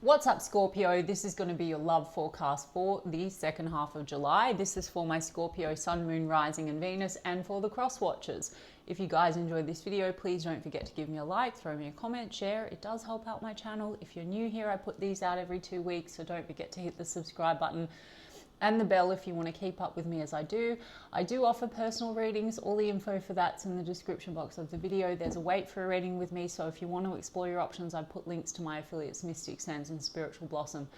What's up, Scorpio? This is going to be your love forecast for the second half of July. This is for my Scorpio Sun, Moon, Rising and Venus, and for the cross watchers. If you guys enjoyed this video, please don't forget to give me a like, throw me a comment, share. It does help out my channel. If you're new here, I put these out every 2 weeks, so don't forget to hit the subscribe button and the bell if you want to keep up with me as I do. I do offer personal readings. All the info for that's in the description box of the video. There's a wait for a reading with me, so if you want to explore your options, I put links to my affiliates Mystic Sense and Spiritual Blossom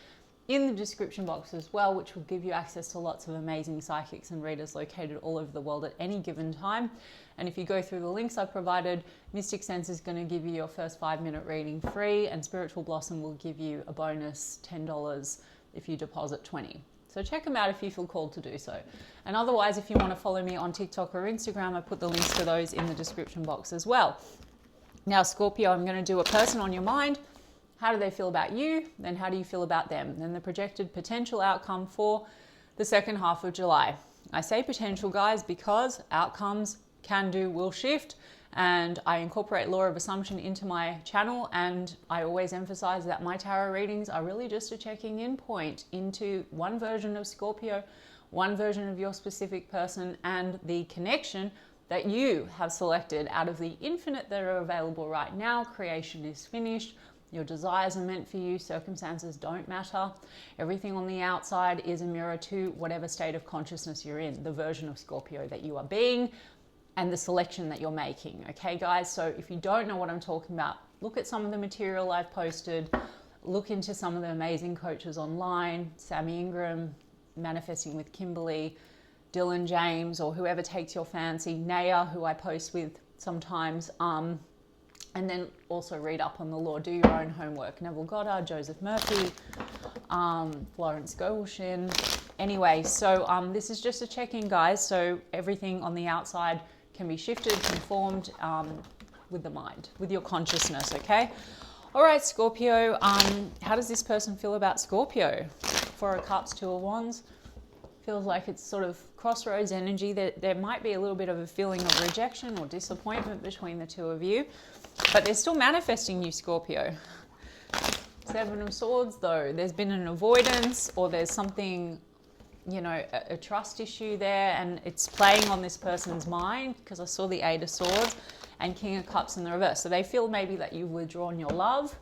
in the description box as well, which will give you access to lots of amazing psychics and readers located all over the world at any given time. And if you go through the links I provided, Mystic Sense is going to give you your first 5-minute reading free, and Spiritual Blossom will give you a bonus $10 if you deposit $20. So check them out if you feel called to do so. And otherwise, if you want to follow me on TikTok or Instagram, I put the links to those in the description box as well. Now, Scorpio, I'm going to do a person on your mind. How do they feel about you? Then how do you feel about them? Then the projected potential outcome for the second half of July. I say potential, guys, because outcomes can do, will shift. And I incorporate law of assumption into my channel, and I always emphasize that my tarot readings are really just a checking in point into one version of Scorpio, one version of your specific person, and the connection that you have selected out of the infinite that are available right now. Creation is finished. Your desires are meant for you. Circumstances don't matter. Everything on the outside is a mirror to whatever state of consciousness you're in, the version of Scorpio that you are being, and the selection that you're making. Okay, guys? So if you don't know what I'm talking about, look at some of the material I've posted, look into some of the amazing coaches online, Sammy Ingram, Manifesting with Kimberly, Dylan James, or whoever takes your fancy, Naya, who I post with sometimes, and then also read up on the law, do your own homework. Neville Goddard, Joseph Murphy, Florence Goshin. Anyway, so this is just a check-in, guys. So everything on the outside can be shifted, conformed with the mind, with your consciousness, okay? All right, Scorpio, how does this person feel about Scorpio? Four of Cups, Two of Wands. Feels like it's sort of crossroads energy. There might be a little bit of a feeling of rejection or disappointment between the two of you, but they're still manifesting you, Scorpio. Seven of Swords, though. There's been an avoidance, or there's something, you know, a trust issue there, and it's playing on this person's mind, because I saw the Eight of Swords and King of Cups in the reverse. So they feel maybe that you've withdrawn your love,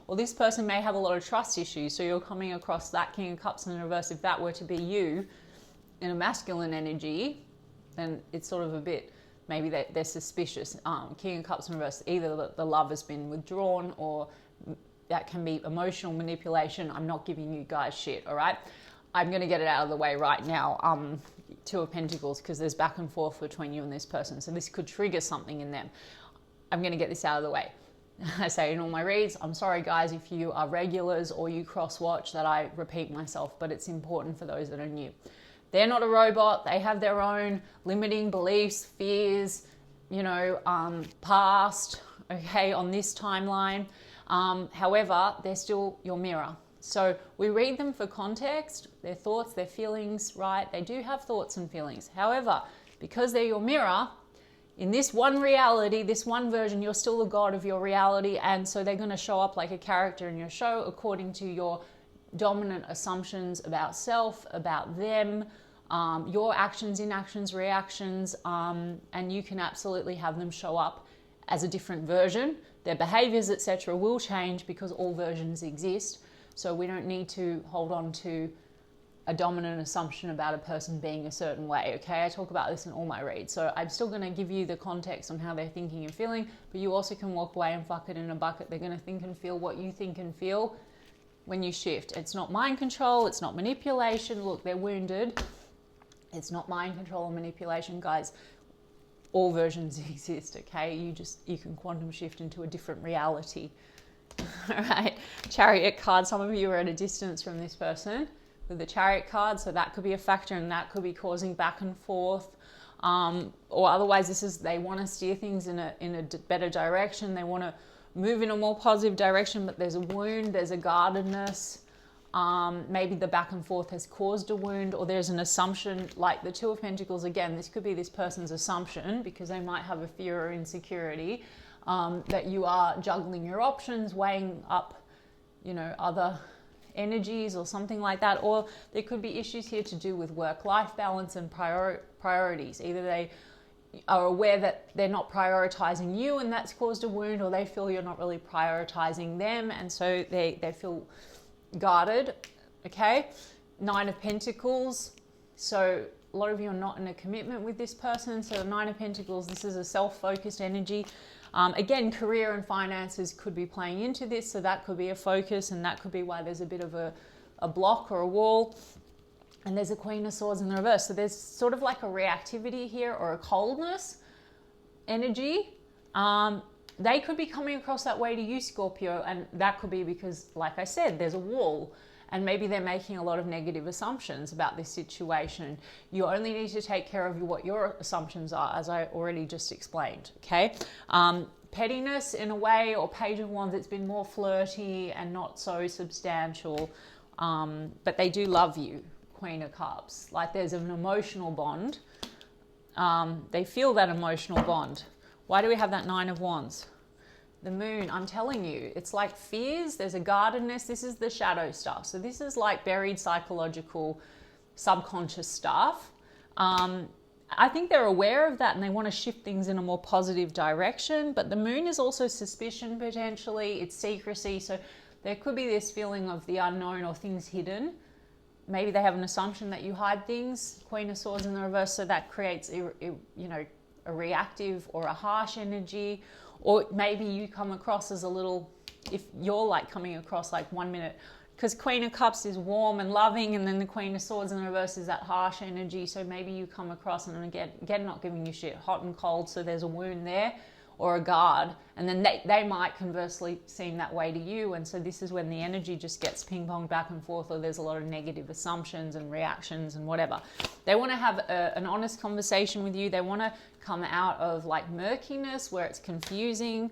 or this person may have a lot of trust issues. So you're coming across that King of Cups in the reverse. If that were to be you in a masculine energy, then it's sort of a bit, maybe they're suspicious. King of Cups in reverse, either the love has been withdrawn, or that can be emotional manipulation. I'm not giving you guys shit, all right? I'm going to get it out of the way right now. Two of Pentacles, because there's back and forth between you and this person. So this could trigger something in them. I'm going to get this out of the way. I say in all my reads, I'm sorry, guys, if you are regulars or you cross-watch that I repeat myself, but it's important for those that are new. They're not a robot. They have their own limiting beliefs, fears, you know, past, okay, on this timeline. However, they're still your mirror. So we read them for context, their thoughts, their feelings, right? They do have thoughts and feelings. However, because they're your mirror, in this one reality, this one version, you're still the god of your reality. And so they're going to show up like a character in your show according to your dominant assumptions about self, about them, your actions, inactions, reactions, and you can absolutely have them show up as a different version. Their behaviors, etc., will change because all versions exist. So we don't need to hold on to a dominant assumption about a person being a certain way, okay? I talk about this in all my reads. So I'm still going to give you the context on how they're thinking and feeling, but you also can walk away and fuck it in a bucket. They're going to think and feel what you think and feel when you shift. It's not mind control. It's not manipulation. Look, they're wounded. It's not mind control or manipulation, guys. All versions exist, okay? You can quantum shift into a different reality. All right, Chariot card. Some of you are at a distance from this person with the Chariot card, so that could be a factor, and that could be causing back and forth. Or otherwise, they want to steer things in a better direction. They want to move in a more positive direction, but there's a wound, there's a guardedness. Maybe the back and forth has caused a wound, or there's an assumption, like the Two of Pentacles. Again, this could be this person's assumption, because they might have a fear or insecurity, that you are juggling your options, weighing up you know, other energies or something like that. Or there could be issues here to do with work-life balance and priorities. Either they are aware that they're not prioritizing you and that's caused a wound, or they feel you're not really prioritizing them, and so they feel guarded. Okay, Nine of Pentacles. So a lot of you are not in a commitment with this person. So the Nine of Pentacles, this is a self-focused energy. Again, career and finances could be playing into this, so that could be a focus, and that could be why there's a bit of a block or a wall. And there's a Queen of Swords in the reverse. So there's sort of like a reactivity here, or a coldness energy. They could be coming across that way to you, Scorpio, and that could be because, like I said, there's a wall. And maybe they're making a lot of negative assumptions about this situation. You only need to take care of what your assumptions are, as I already just explained, okay? Pettiness in a way, or Page of Wands, it's been more flirty and not so substantial, but they do love you, Queen of Cups. Like there's an emotional bond. They feel that emotional bond. Why do we have that Nine of Wands? The Moon, I'm telling you, it's like fears. There's a guardedness. This is the shadow stuff. So this is like buried psychological, subconscious stuff. I think they're aware of that and they want to shift things in a more positive direction. But the Moon is also suspicion potentially. It's secrecy. So there could be this feeling of the unknown or things hidden. Maybe they have an assumption that you hide things. Queen of Swords in the reverse. So that creates, you know, a reactive or a harsh energy. Or maybe you come across as a little, if you're like coming across like 1 minute, because Queen of Cups is warm and loving, and then the Queen of Swords in the reverse is that harsh energy. So maybe you come across, and again not giving you shit, hot and cold, so there's a wound there, or a guard, and then they might conversely seem that way to you. And so this is when the energy just gets ping-ponged back and forth, or there's a lot of negative assumptions and reactions and whatever. They want to have an honest conversation with you. They want to come out of like murkiness where it's confusing,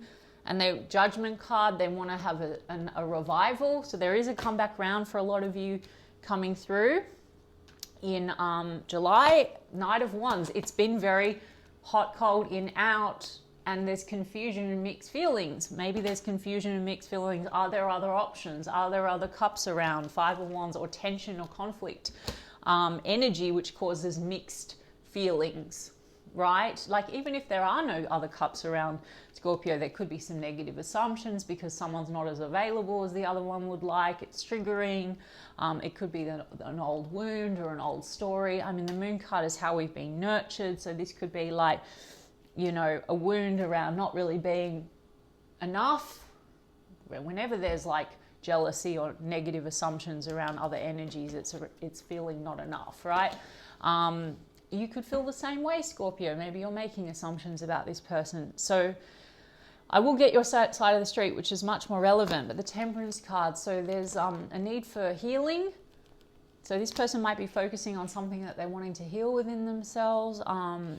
and their Judgment card, they want to have a revival. So there is a comeback round for a lot of you coming through in July. Knight of Wands, it's been very hot, cold, in, out, and there's confusion and mixed feelings. Maybe there's confusion and mixed feelings. Are there other options? Are there other cups around? Five of Wands, or tension or conflict energy, which causes mixed feelings, right? Like even if there are no other cups around, Scorpio, there could be some negative assumptions because someone's not as available as the other one would like. It's triggering. It could be an old wound or an old story. I mean, the Moon card is how we've been nurtured. So this could be like, you know, a wound around not really being enough. Whenever there's like jealousy or negative assumptions around other energies, it's feeling not enough, right? You could feel the same way, Scorpio. Maybe you're making assumptions about this person. So I will get your side of the street, which is much more relevant, but the Temperance card, so there's a need for healing. So this person might be focusing on something that they're wanting to heal within themselves.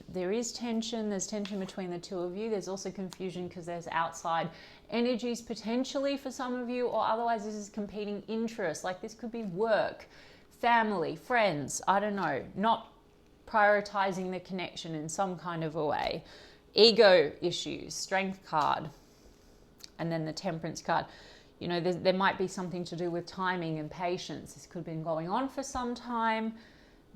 There is tension. There's tension between the two of you. There's also confusion because there's outside energies potentially for some of you, or otherwise this is competing interests. Like this could be work, family, friends, I don't know, not prioritizing the connection in some kind of a way. Ego issues, Strength card, and then the Temperance card. You know, there might be something to do with timing and patience. This could have been going on for some time,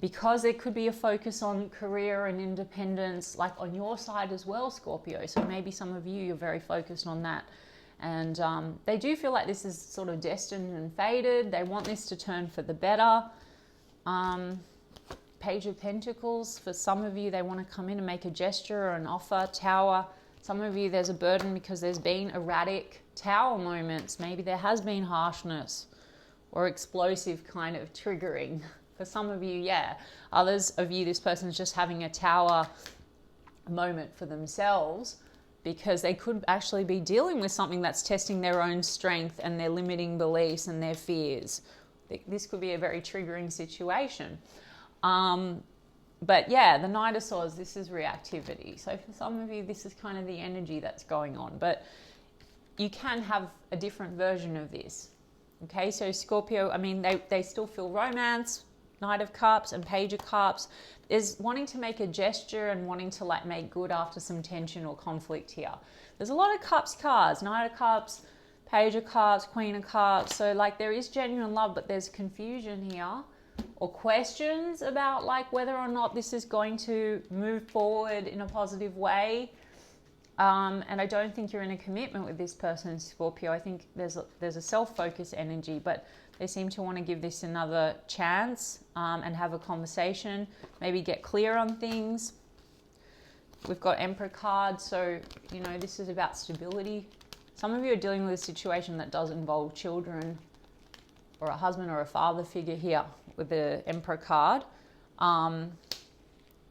because there could be a focus on career and independence, like on your side as well, Scorpio. So maybe some of you're very focused on that. And they do feel like this is sort of destined and fated. They want this to turn for the better. Page of Pentacles, for some of you, they want to come in and make a gesture or an offer. Tower. Some of you, there's a burden because there's been erratic Tower moments. Maybe there has been harshness or explosive kind of triggering. For some of you, yeah. Others of you, this person's just having a Tower moment for themselves because they could actually be dealing with something that's testing their own strength and their limiting beliefs and their fears. This could be a very triggering situation. But yeah, the Knight of Swords, this is reactivity. So for some of you, this is kind of the energy that's going on. But you can have a different version of this. Okay, so Scorpio, I mean, they still feel romance, Knight of Cups and Page of Cups. Is wanting to make a gesture and wanting to like make good after some tension or conflict here. There's a lot of Cups cards, Knight of Cups, Page of Cups, Queen of Cups. So like there is genuine love, but there's confusion here or questions about like whether or not this is going to move forward in a positive way. And I don't think you're in a commitment with this person, Scorpio. I think there's a self-focused energy, but they seem to want to give this another chance and have a conversation, maybe get clear on things. We've got Emperor card, so, you know, this is about stability. Some of you are dealing with a situation that does involve children or a husband or a father figure here with the Emperor card.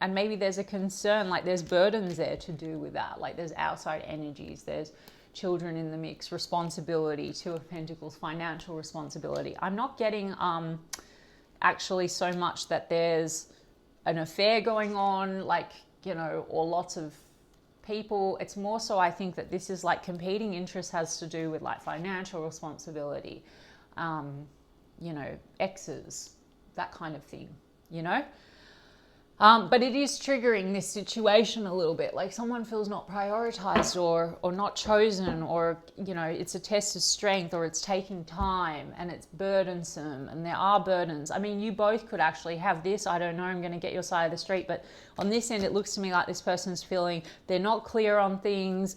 And maybe there's a concern, like there's burdens there to do with that. Like there's outside energies, there's children in the mix, responsibility, Two of Pentacles, financial responsibility. I'm not getting actually so much that there's an affair going on, like, you know, or lots of people. It's more so I think that this is like competing interests, has to do with like financial responsibility, you know, exes, that kind of thing, you know. But it is triggering this situation a little bit, like someone feels not prioritized or not chosen, or, you know, it's a test of strength, or it's taking time and it's burdensome, and there are burdens. I mean, you both could actually have this. I don't know, I'm going to get your side of the street, but on this end, it looks to me like this person's feeling they're not clear on things.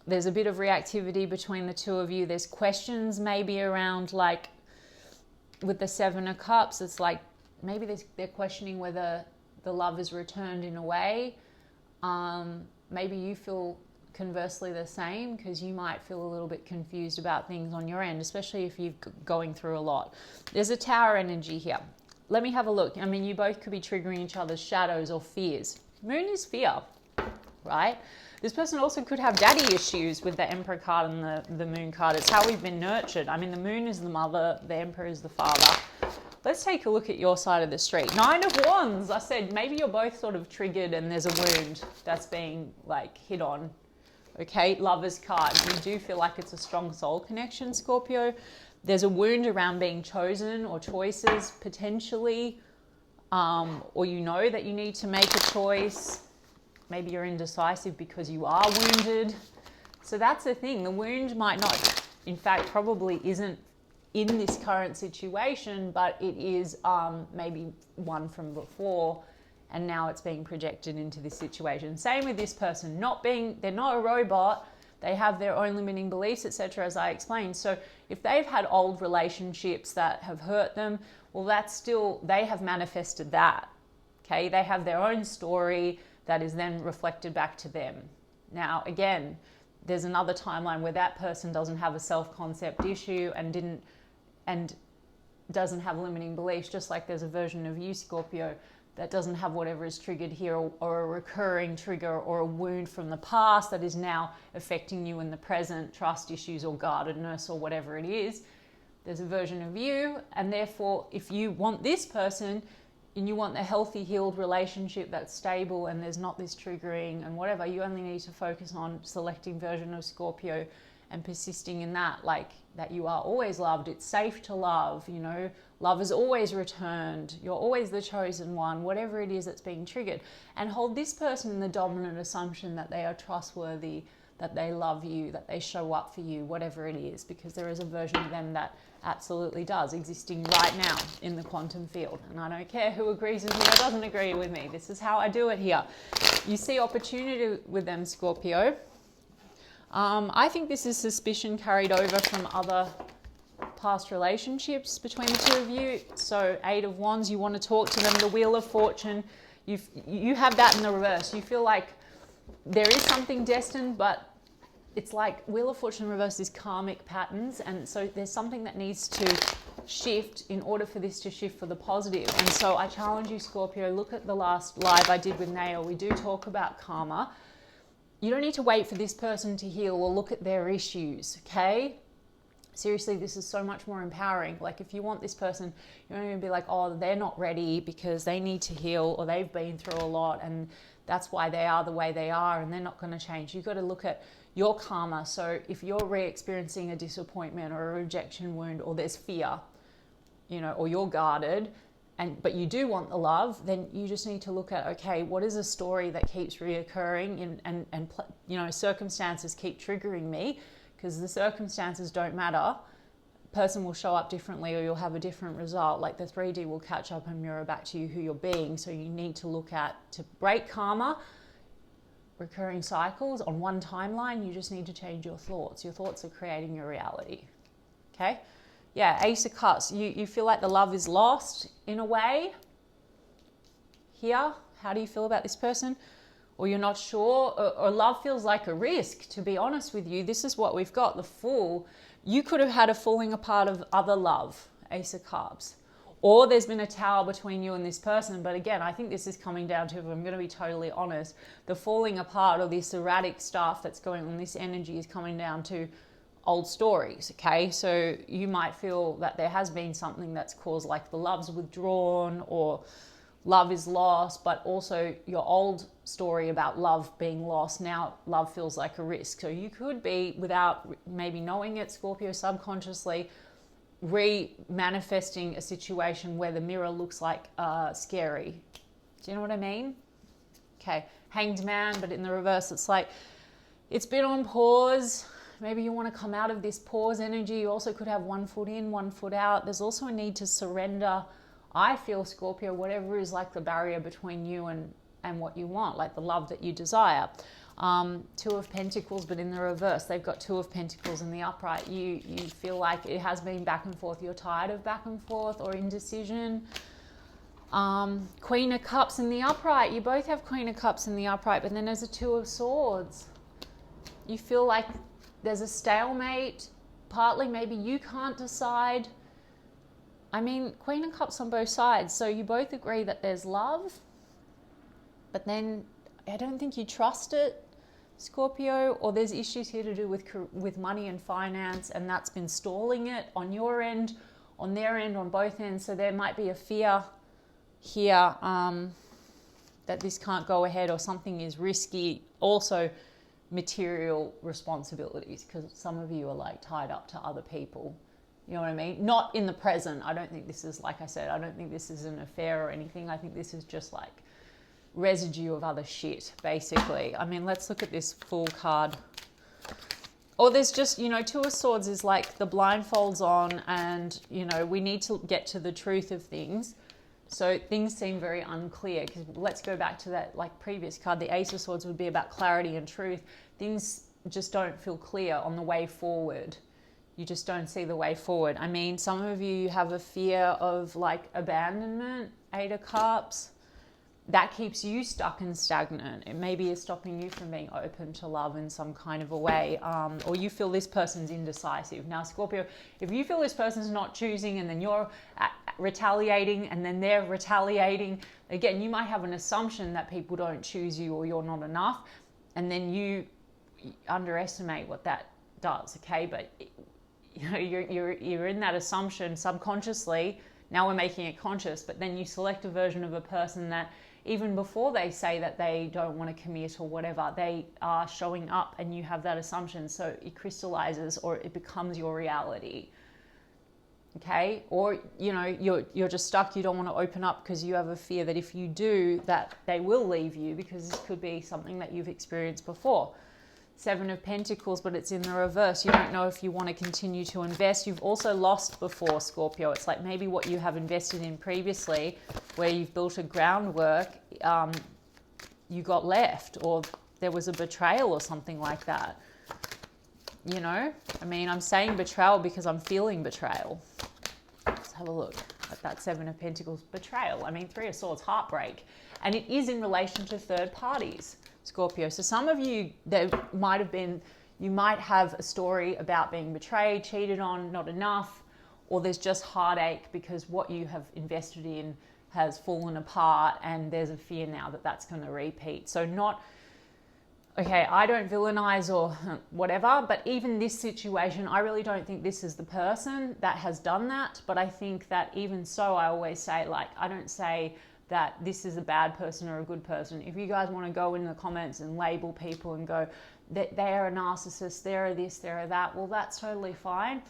There's a bit of reactivity between the two of you. There's questions maybe around, like with the Seven of Cups, it's like, maybe they're questioning whether the love is returned in a way. Maybe you feel conversely the same, because you might feel a little bit confused about things on your end, especially if you're going through a lot. There's a Tower energy here. Let me have a look. I mean, you both could be triggering each other's shadows or fears. Moon is fear, right? This person also could have daddy issues with the Emperor card and the Moon card. It's how we've been nurtured. I mean, the Moon is the mother, the Emperor is the father. Let's take a look at your side of the street. Nine of Wands. I said maybe you're both sort of triggered and there's a wound that's being like hit on. Okay, Lover's card. You do feel like it's a strong soul connection, Scorpio. There's a wound around being chosen or choices potentially, or you know that you need to make a choice. Maybe you're indecisive because you are wounded. So that's the thing. The wound might not, in fact, probably isn't in this current situation, but it is maybe one from before, and now it's being projected into this situation. Same with this person, they're not a robot. They have their own limiting beliefs, etc., as I explained. So if they've had old relationships that have hurt them, well, that's still, they have manifested that. Okay, they have their own story that is then reflected back to them. Now, again, there's another timeline where that person doesn't have a self-concept issue and doesn't have limiting beliefs, just like there's a version of you, Scorpio, that doesn't have whatever is triggered here, or a recurring trigger or a wound from the past that is now affecting you in the present, trust issues or guardedness or whatever it is. There's a version of you, and therefore if you want this person and you want a healthy, healed relationship that's stable and there's not this triggering and whatever, you only need to focus on selecting version of Scorpio and persisting in that, like that you are always loved, it's safe to love, you know, love is always returned, you're always the chosen one, whatever it is that's being triggered. And hold this person in the dominant assumption that they are trustworthy, that they love you, that they show up for you, whatever it is, because there is a version of them that absolutely does, existing right now in the quantum field. And I don't care who agrees with me or doesn't agree with me, this is how I do it here. You see opportunity with them, Scorpio. I think this is suspicion carried over from other past relationships between the two of you. So Eight of Wands, you want to talk to them. The Wheel of Fortune, you have that in the reverse. You feel like there is something destined, but it's like Wheel of Fortune reverse is karmic patterns, and so there's something that needs to shift in order for this to shift for the positive. And so I challenge you, Scorpio, look at the last live I did with Nail. We do talk about karma. You don't need to wait for this person to heal or look at their issues, okay? Seriously, this is so much more empowering. Like if you want this person, you're not going to be like, oh, they're not ready because they need to heal or they've been through a lot and that's why they are the way they are and they're not going to change. You've got to look at your karma. So if you're re-experiencing a disappointment or a rejection wound, or there's fear, you know, or you're guarded, but you do want the love, then you just need to look at, okay, what is a story that keeps reoccurring and you know, circumstances keep triggering me. because the circumstances don't matter. Person will show up differently, or you'll have a different result. Like the 3D will catch up and mirror back to you who you're being. So you need to look at, to break karma, recurring cycles on one timeline, you just need to change your thoughts. Your thoughts are creating your reality. Okay? Yeah, Ace of Cups. You feel like the love is lost in a way. Here, how do you feel about this person? Or you're not sure, or love feels like a risk, to be honest with you. This is what we've got, the Fool. You could have had a falling apart of other love, Ace of Cups. Or there's been a tower between you and this person. But again, I think this is coming down to, if I'm going to be totally honest, the falling apart or this erratic stuff that's going on, this energy is coming down to old stories, okay? So you might feel that there has been something that's caused, like the love's withdrawn or love is lost, but also your old story about love being lost, now love feels like a risk. So you could be, without maybe knowing it, Scorpio, subconsciously re-manifesting a situation where the mirror looks like scary. Do you know what I mean? Okay, Hanged Man, but in the reverse, it's like it's been on pause. Maybe you want to come out of this pause energy. You also could have one foot in, one foot out. There's also a need to surrender. I feel, Scorpio, whatever is like the barrier between you and what you want, like the love that you desire. Two of Pentacles, but in the reverse. They've got Two of Pentacles in the upright. You feel like it has been back and forth. You're tired of back and forth or indecision. Queen of Cups in the upright. You both have Queen of Cups in the upright, but then there's a Two of Swords. You feel like there's a stalemate. Partly maybe you can't decide. I mean, Queen of Cups on both sides. So you both agree that there's love, but then I don't think you trust it, Scorpio, or there's issues here to do with money and finance, and that's been stalling it on your end, on their end, on both ends. So there might be a fear here that this can't go ahead, or something is risky. Also, material responsibilities, because some of you are like tied up to other people. You know what I mean? Not in the present. I don't think this is, like I said, I don't think this is an affair or anything. I think this is just like residue of other shit, basically. I mean, let's look at this Fool card. Or there's just, you know, Two of Swords is like the blindfolds on, and, you know, we need to get to the truth of things. So things seem very unclear, because let's go back to that like previous card. The Ace of Swords would be about clarity and truth. Things just don't feel clear on the way forward. You just don't see the way forward. I mean, some of you have a fear of like abandonment, Eight of Cups. That keeps you stuck and stagnant. It maybe is stopping you from being open to love in some kind of a way. Or you feel this person's indecisive. Now, Scorpio, if you feel this person's not choosing, and then you're retaliating, and then they're retaliating, again, you might have an assumption that people don't choose you, or you're not enough, and then you underestimate what that does, okay? But you know, you're in that assumption subconsciously. Now we're making it conscious, but then you select a version of a person that even before they say that they don't want to commit or whatever, they are showing up, and you have that assumption. So it crystallizes, or it becomes your reality. Okay? Or, you know, you're just stuck. You don't want to open up because you have a fear that if you do, that they will leave you, because this could be something that you've experienced before. Seven of Pentacles, but it's in the reverse. You don't know if you want to continue to invest. You've also lost before, Scorpio. It's like maybe what you have invested in previously, where you've built a groundwork, you got left, or there was a betrayal or something like that. You know, I mean, I'm saying betrayal because I'm feeling betrayal. Let's have a look at that Seven of Pentacles. Betrayal. I mean, Three of Swords, heartbreak. And it is in relation to third parties, Scorpio. So some of you, there might have been, you might have a story about being betrayed, cheated on, not enough, or there's just heartache because what you have invested in has fallen apart, and there's a fear now that that's going to repeat. So not, okay, I don't villainize or whatever, but even this situation, I really don't think this is the person that has done that. But I think that even so, I always say, like, I don't say that this is a bad person or a good person. If you guys want to go in the comments and label people and go that they are a narcissist, they're this, they're that, well, that's totally fine.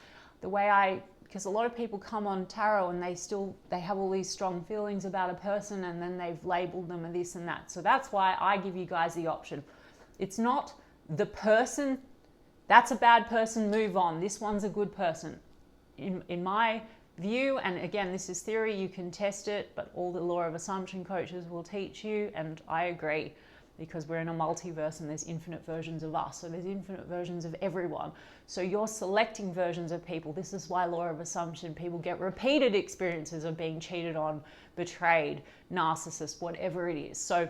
The way because a lot of people come on tarot and they have all these strong feelings about a person, and then they've labeled them and this and that. So that's why I give you guys the option. It's not the person That's a bad person, move on. This one's a good person. In my view, and again, this is theory, you can test it, but all the law of assumption coaches will teach you, and I agree, because we're in a multiverse and there's infinite versions of us. So there's infinite versions of everyone. So you're selecting versions of people. This is why law of assumption, people get repeated experiences of being cheated on, betrayed, narcissist, whatever it is. So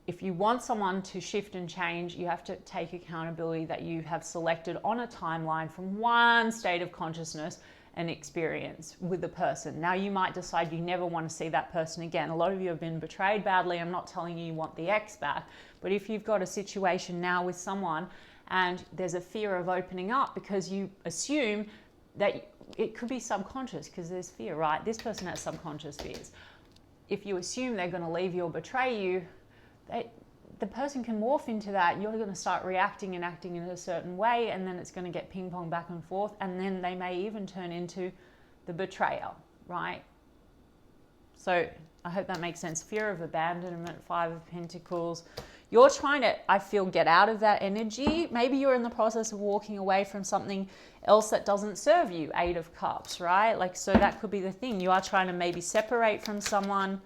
if you want someone to shift and change, you have to take accountability that you have selected on a timeline from one state of consciousness and experience with the person. Now you might decide you never want to see that person again. A lot of you have been betrayed badly. I'm not telling you want the ex back, but if you've got a situation now with someone and there's a fear of opening up because you assume that it could be subconscious, because there's fear, right? This person has subconscious fears. If you assume they're going to leave you or betray you, the person can morph into that. You're going to start reacting and acting in a certain way, and then it's going to get ping pong back and forth, and then they may even turn into the betrayer, right? So I hope that makes sense. Fear of abandonment, 5 of Pentacles. You're trying to, I feel, get out of that energy. Maybe you're in the process of walking away from something else that doesn't serve you, 8 of Cups, right? Like, so that could be the thing. You are trying to maybe separate from someone.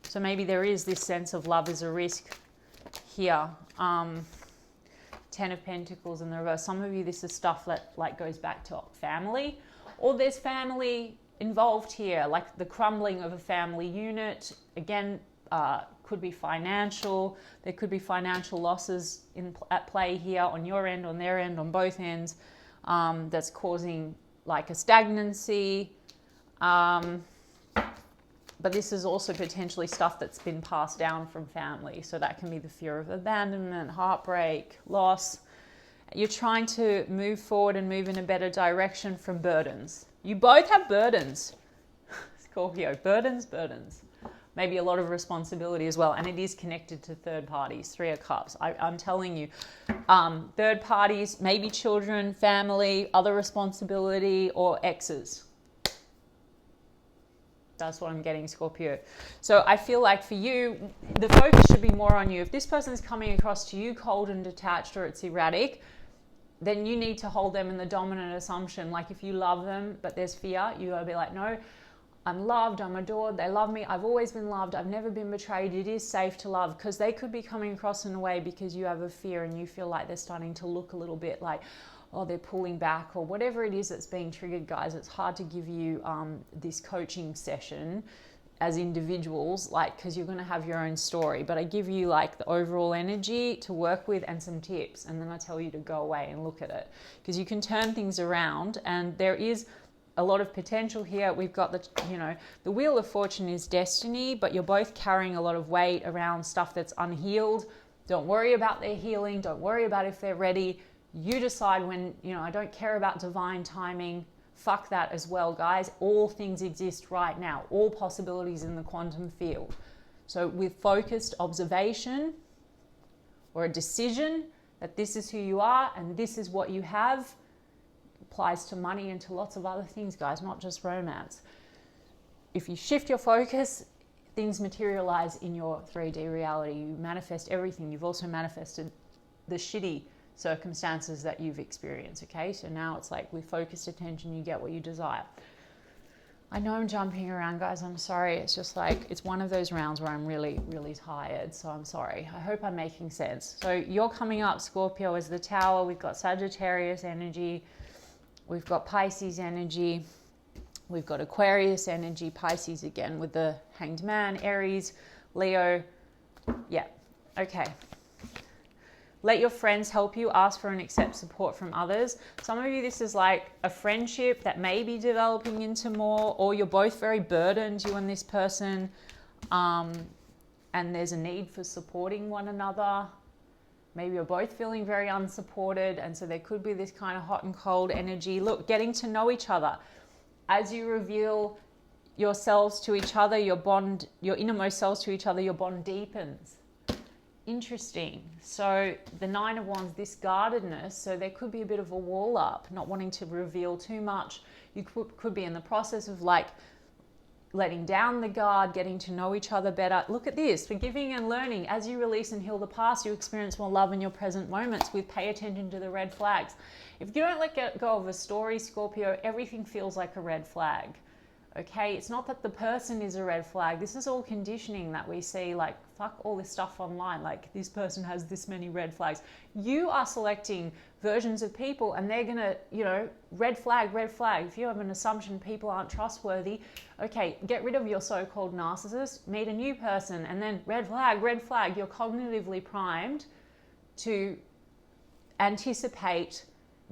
So maybe there is this sense of love is a risk here. 10 of Pentacles in the reverse. Some of you, this is stuff that like goes back to family, or there's family involved here, like the crumbling of a family unit. Again, could be financial. There could be financial losses at play here on your end, on their end, on both ends. That's causing like a stagnancy. But this is also potentially stuff that's been passed down from family. So that can be the fear of abandonment, heartbreak, loss. You're trying to move forward and move in a better direction from burdens. You both have burdens. Scorpio, burdens. Maybe a lot of responsibility as well. And it is connected to third parties, 3 of Cups. I'm telling you, third parties, maybe children, family, other responsibility, or exes. That's what I'm getting, Scorpio. So I feel like for you, the focus should be more on you. If this person is coming across to you cold and detached, or it's erratic, then you need to hold them in the dominant assumption. Like if you love them, but there's fear, you gotta be like, no, I'm loved, I'm adored, they love me, I've always been loved, I've never been betrayed, it is safe to love. Because they could be coming across in a way because you have a fear and you feel like they're starting to look a little bit like, oh, they're pulling back, or whatever it is that's being triggered, guys. It's hard to give you this coaching session as individuals, like, because you're going to have your own story. But I give you like the overall energy to work with and some tips, and then I tell you to go away and look at it, because you can turn things around, and there is a lot of potential here. We've got the Wheel of Fortune is destiny, but you're both carrying a lot of weight around stuff that's unhealed. Don't worry about their healing. Don't worry about if they're ready. You decide when, I don't care about divine timing. Fuck that as well, guys. All things exist right now. All possibilities in the quantum field. So with focused observation or a decision that this is who you are and this is what you have, applies to money and to lots of other things, guys, not just romance. If you shift your focus, things materialize in your 3D reality. You manifest everything. You've also manifested the shitty circumstances that you've experienced, okay? So now it's like with focused attention, you get what you desire. I know I'm jumping around, guys. I'm sorry. It's just like, it's one of those rounds where I'm really, really tired. So I'm sorry. I hope I'm making sense. So you're coming up, Scorpio, as the Tower. We've got Sagittarius energy. We've got Pisces energy. We've got Aquarius energy, Pisces again with the Hanged Man, Aries, Leo. Yeah, okay. Let your friends help you. Ask for and accept support from others. Some of you, this is like a friendship that may be developing into more, or you're both very burdened, you and this person, and there's a need for supporting one another. Maybe you're both feeling very unsupported, and so there could be this kind of hot and cold energy. Look, getting to know each other. As you reveal yourselves to each other, your bond, your innermost selves to each other, your bond deepens. Interesting. So the 9 of Wands, this guardedness, so there could be a bit of a wall up, not wanting to reveal too much. You could be in the process of like letting down the guard, getting to know each other better. Look at this, forgiving and learning. As you release and heal the past, you experience more love in your present moments. With pay attention to the red flags. If you don't let go of a story, Scorpio, everything feels like a red flag. Okay, it's not that the person is a red flag. This is all conditioning that we see, like, fuck all this stuff online. Like, this person has this many red flags. You are selecting versions of people and they're gonna, you know, red flag, red flag. If you have an assumption people aren't trustworthy, okay, get rid of your so-called narcissist, meet a new person, and then red flag, red flag. You're cognitively primed to anticipate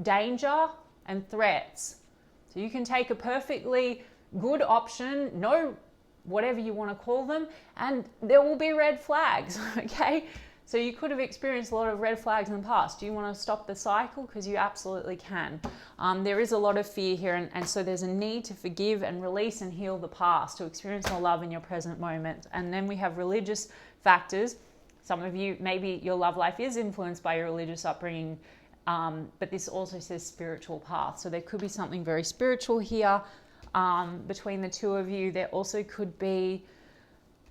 danger and threats. So you can take a perfectly good option, no, whatever you want to call them, and there will be red flags, okay? So you could have experienced a lot of red flags in the past. Do you want to stop the cycle? Because you absolutely can. There is a lot of fear here, and so there's a need to forgive and release and heal the past to experience more love in your present moment. And then we have religious factors. Some of you, maybe your love life is influenced by your religious upbringing, but this also says spiritual path. So there could be something very spiritual here. Between the two of you. There also could be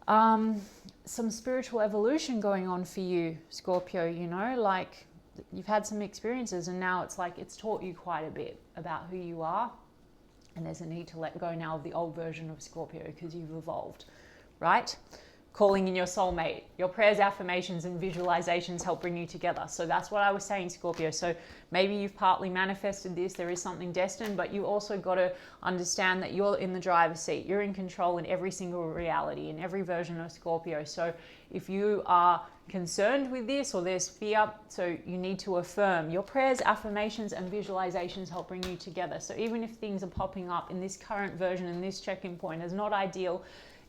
some spiritual evolution going on for you, Scorpio, you know, like you've had some experiences and now it's like it's taught you quite a bit about who you are, and there's a need to let go now of the old version of Scorpio because you've evolved, right? Calling in your soulmate. Your prayers, affirmations, and visualizations help bring you together. So that's what I was saying, Scorpio. So maybe you've partly manifested this. There is something destined, but you also got to understand that you're in the driver's seat. You're in control in every single reality, in every version of Scorpio. So if you are concerned with this or there's fear, so you need to affirm. Your prayers, affirmations, and visualizations help bring you together. So even if things are popping up in this current version, in this check-in point, is not ideal,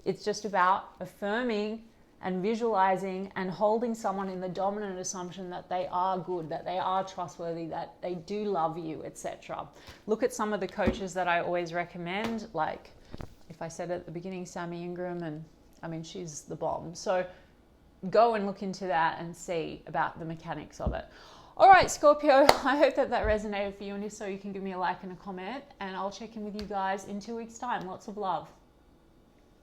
it's just about affirming and visualizing and holding someone in the dominant assumption that they are good, that they are trustworthy, that they do love you, etc. Look at some of the coaches that I always recommend, like if I said at the beginning, Sammy Ingram, and I mean, she's the bomb. So go and look into that and see about the mechanics of it. All right, Scorpio, I hope that resonated for you, and if so, you can give me a like and a comment, and I'll check in with you guys in 2 weeks' time. Lots of love.